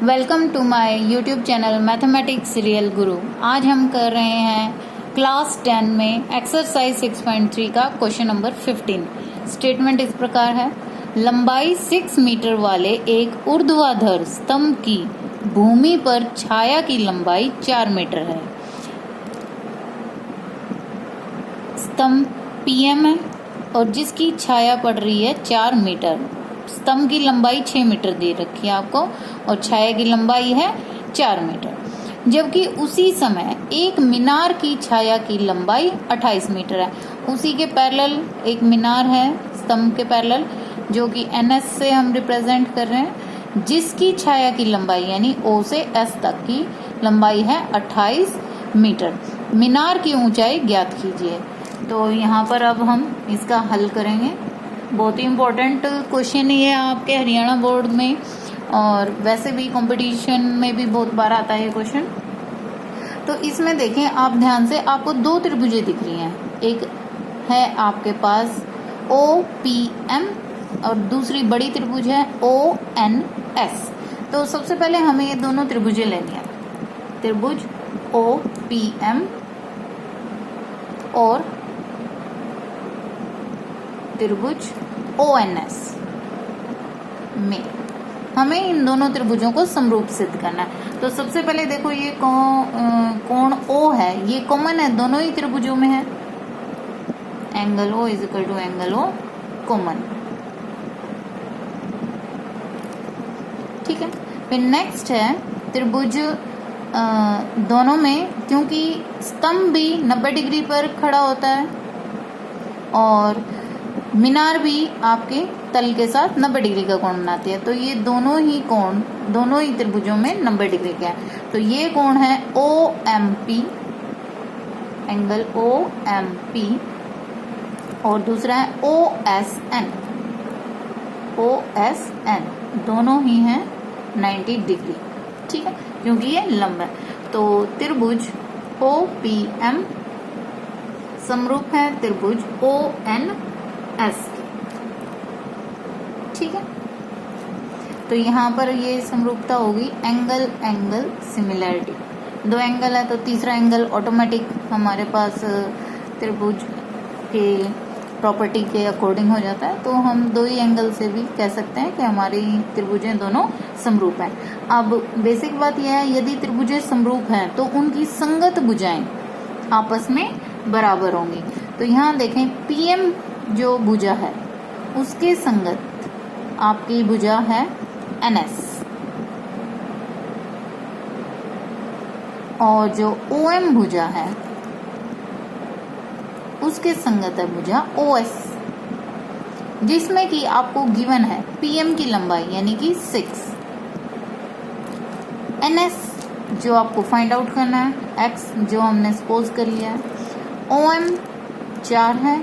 Welcome to my YouTube channel mathematics real guru. आज हम कर रहे हैं क्लास 10 में एक्सरसाइज 6.3 का क्वेश्चन नंबर 15। स्टेटमेंट इस प्रकार है, लंबाई 6 मीटर वाले एक ऊर्ध्वाधर स्तंभ की भूमि पर छाया की लंबाई 4 मीटर है। स्तंभ PM है और जिसकी छाया पड़ रही है 4 मीटर। स्तंभ की लंबाई 6 मीटर दे रखी है आपको और छाया की लंबाई है 4 मीटर, जबकि उसी समय एक मीनार की छाया की लंबाई 28 मीटर है। उसी के पैरेलल एक मीनार है स्तंभ के पैरेलल, जो कि NS से हम रिप्रेजेंट कर रहे हैं, जिसकी छाया की लंबाई यानी O से S तक की लंबाई है 28 मीटर। मीनार की ऊंचाई ज्ञात कीजिए। तो यहाँ पर अब हम इसका हल करेंगे। बहुत ही इम्पोर्टेंट क्वेश्चन ये आपके हरियाणा बोर्ड में और वैसे भी कंपटीशन में भी बहुत बार आता है ये क्वेश्चन। तो इसमें देखें आप ध्यान से, आपको दो त्रिभुजें दिख रही हैं। एक है आपके पास OPM और दूसरी बड़ी त्रिभुज है ONS। तो सबसे पहले हमें ये दोनों त्रिभुजें लेनी है, त्रिभुज OPM और त्रिभुज ONS में हमें इन दोनों त्रिभुजों को समरूप सिद्ध करना है। तो सबसे पहले देखो, ये कोण O है, ये कॉमन है, दोनों ही त्रिभुजों में है। Angle O is equal to angle O common. ठीक है, फिर नेक्स्ट है त्रिभुज दोनों में, क्योंकि स्तंभ भी 90 डिग्री पर खड़ा होता है और मीनार भी आपके तल के साथ 90 डिग्री का कोण बनाती है, तो ये दोनों ही कोण दोनों ही त्रिभुजों में 90 डिग्री का है। तो ये कोण है OMP, एंगल OMP, और दूसरा है OSN, दोनों ही हैं 90 डिग्री। ठीक है, क्योंकि ये लंब है। तो त्रिभुज OPM समरूप है त्रिभुज ONS की। ठीक है, तो यहाँ पर ये समरूपता होगी एंगल एंगल सिमिलैरिटी। दो एंगल है तो तीसरा एंगल ऑटोमेटिक हमारे पास त्रिभुज के प्रॉपर्टी के अकॉर्डिंग हो जाता है। तो हम दो ही एंगल से भी कह सकते हैं कि हमारी त्रिभुजें दोनों समरूप हैं। अब बेसिक बात यह है, यदि त्रिभुजें समरूप हैं तो उनकी संगत भुजाएं आपस में बराबर होंगी। तो यहाँ देखें, PM जो भुजा है उसके संगत आपकी भुजा है NS, और जो OM भुजा है उसके संगत है भुजा OS, जिसमें कि आपको गिवन है PM की लंबाई यानी कि 6, NS जो आपको फाइंड आउट करना है, X जो हमने सपोज कर लिया है, OM 4 है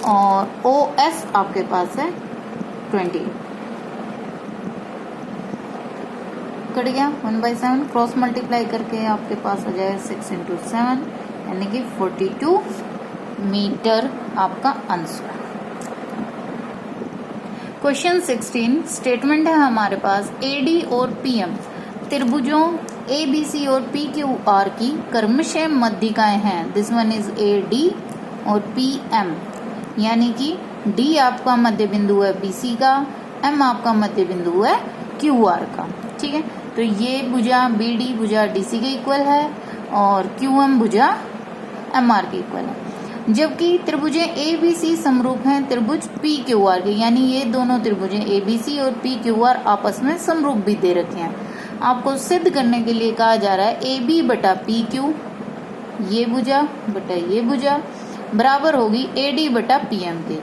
और OS आपके पास है 20। कट गया 1/7, क्रॉस मल्टीप्लाई करके आपके पास आ जाएगा 6 × 7 यानी कि 42 मीटर आपका आंसर। क्वेश्चन 16 स्टेटमेंट है हमारे पास, AD और PM त्रिभुजों ABC और PQR की क्रमशः मध्यिकाएं हैं। दिस वन इज AD और PM, यानी कि D आपका मध्य बिंदु है BC का, M आपका मध्य बिंदु है QR का। ठीक है, तो ये भुजा BD भुजा DC के इक्वल है और QM भुजा MR के इक्वल है, जबकि त्रिभुजें ABC समरूप हैं त्रिभुज PQR के, यानी ये दोनों त्रिभुजें ABC और PQR आपस में समरूप भी दे रखे हैं। आपको सिद्ध करने के लिए कहा जा रहा है AB बटा PQ, ये भुजा बटा ये भुजा बराबर होगी AD बटा PM के,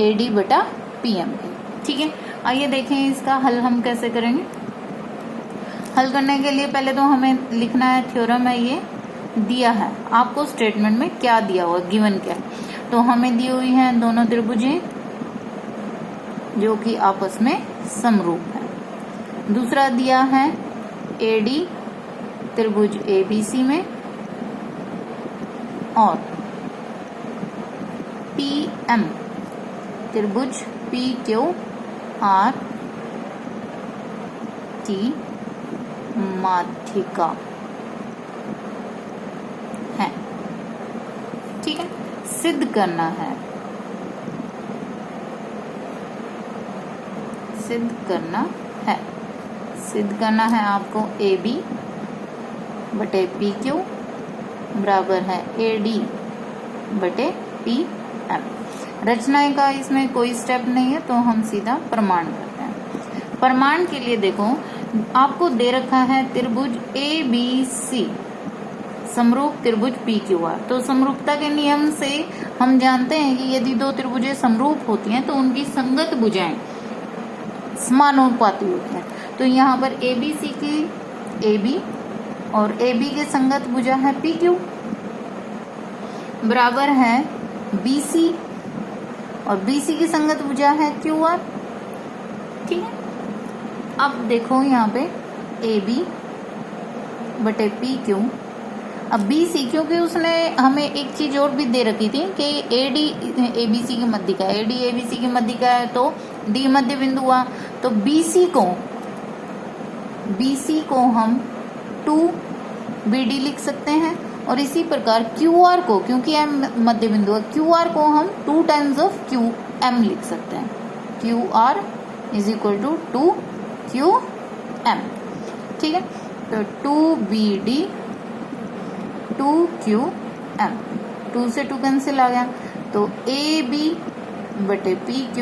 AD बटा PM के। ठीक है, आइए देखें इसका हल हम कैसे करेंगे। हल करने के लिए पहले तो हमें लिखना है, थ्योरम है ये दिया है आपको, स्टेटमेंट में क्या दिया हुआ, गिवन क्या है। तो हमें दी हुई हैं दोनों त्रिभुजें जो कि आपस में समरूप है। दूसरा दिया है AD त्रिभुज ABC में और PM त्रिभुज PQR माध्यिका है। ठीक है, सिद्ध करना है, सिद्ध करना है, सिद्ध करना है आपको AB बटे PQ बराबर है AD बटे PM। रचना का इसमें कोई स्टेप नहीं है, तो हम सीधा प्रमाण करते हैं। प्रमाण के लिए देखो, आपको दे रखा है त्रिभुज ABC समरूप त्रिभुज PQR। तो समरूपता के नियम से हम जानते हैं कि यदि दो त्रिभुजें समरूप होती हैं तो उनकी संगत भुजाएं समानुपाती होती हैं। तो यहाँ पर ABC की AB और AB के संगत भुजा है PQ बराबर है BC और BC की संगत भुजा है QR। ठीक है, अब देखो यहाँ पे AB बटे PQ। अब BC, क्योंकि उसने हमें एक चीज और भी दे रखी थी कि AD ABC की मध्यिका, AD ABC की मध्यिका है तो D मध्य बिंदु हुआ, तो BC को हम 2BD लिख सकते हैं। और इसी प्रकार QR को, क्योंकि M मध्य बिंदु है, QR को हम 2 टाइम्स ऑफ QM लिख सकते हैं। QR is equal to 2QM। ठीक है, तो 2BD 2QM, 2 से 2 कैंसिल आ गया, तो AB बटे PQ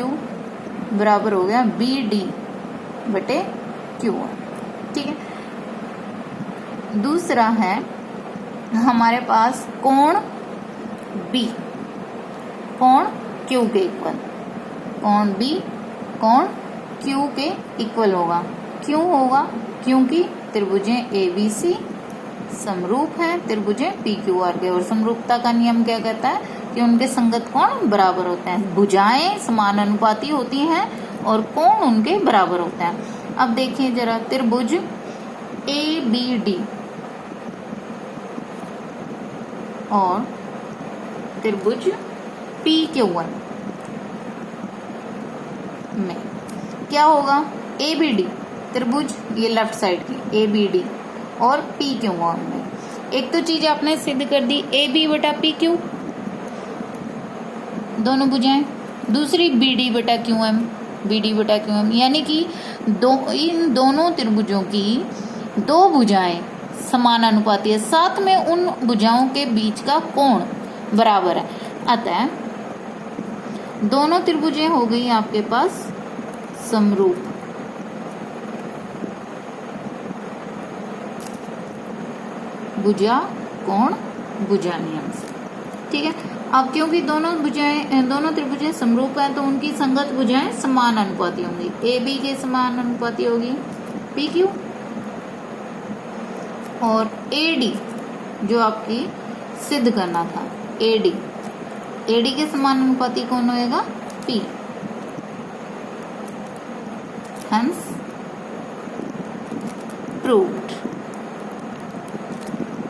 बराबर हो गया BD बटे QR। ठीक है, दूसरा है हमारे पास कोण B, कोण Q के इक्वल, कोण B कोण Q के इक्वल होगा। क्यों होगा? क्योंकि त्रिभुजें ABC समरूप हैं त्रिभुजें PQR के, और समरूपता का नियम क्या कहता है कि उनके संगत कोण बराबर होते हैं। भुजाएं समानुपाती होती हैं और कोण उनके बराबर होते हैं। अब देखिए जरा, त्रिभुज ABD और त्रिभुज PQR में क्या होगा? ABD त्रिभुज, ये लेफ्ट साइड की ABD और PQR में एक तो चीज आपने सिद्ध कर दी, AB बटा PQ दोनों भुजाएं, दूसरी BD बटा QM, BD बटा QM, यानी कि इन दोनों त्रिभुजों की दो भुजाएं समानुपाती है, साथ में उन भुजाओं के बीच का कोण बराबर है। अतः दोनों त्रिभुजें हो गई आपके पास समरूप। भुजा कोण भुजा नियम से। ठीक है, अब क्योंकि दोनों त्रिभुजें समरूप हैं तो उनकी संगत भुजाएं समान अनुपाती होंगी। AB के समान अनुपाती होगी PQ, और AD जो आपकी सिद्ध करना था, AD के समान अनुपाती कौन होएगा? P। Hence proved।